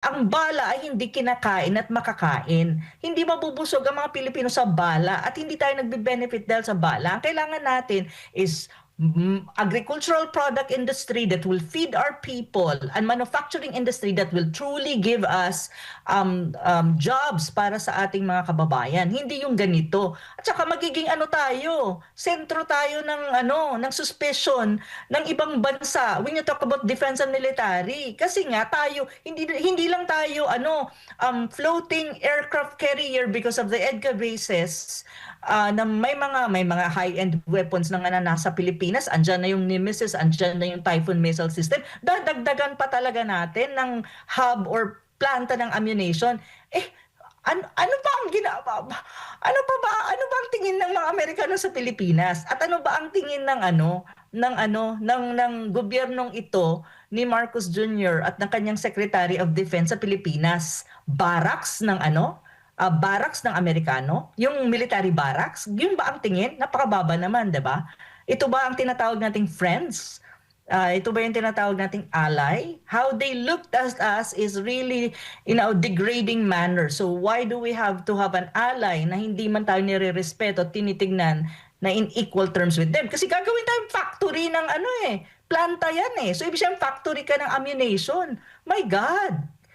ang bala ay hindi kinakain at makakain. Hindi mabubusog ang mga Pilipino sa bala at hindi tayo nagbe-benefit dahil sa bala. Ang kailangan natin is agricultural product industry that will feed our people and manufacturing industry that will truly give us jobs para sa ating mga kababayan. Hindi yung ganito. At saka magiging ano tayo, sentro tayo ng suspicion ng ibang bansa when you talk about defense and military. Kasi nga tayo, hindi lang tayo floating aircraft carrier because of the EDCA bases na may mga high-end weapons na nga na nasa Pilipinas. Andyan na yung Nemesis, andyan na yung Typhoon missile system. Dadagdagan pa talaga natin ng hub or planta ng ammunition. Ano ba ang ano ba ang tingin ng mga Amerikano sa Pilipinas? At ano ba ang tingin ng gobyernong ito ni Marcos Jr. at ng kanyang Secretary of Defense sa Pilipinas? Barracks ng Amerikano, yung military barracks, yun ba ang tingin? Napakababa naman, 'di ba? Ito ba ang tinatawag nating friends? Ito ba yung tinatawag nating ally? How they looked at us is really, degrading manner. So why do we have to have an ally na hindi man tayo nire-respeto at tinitignan na in equal terms with them? Kasi gagawin tayong factory ng planta yan eh. So ibig sabihin factory ka ng ammunition. My God!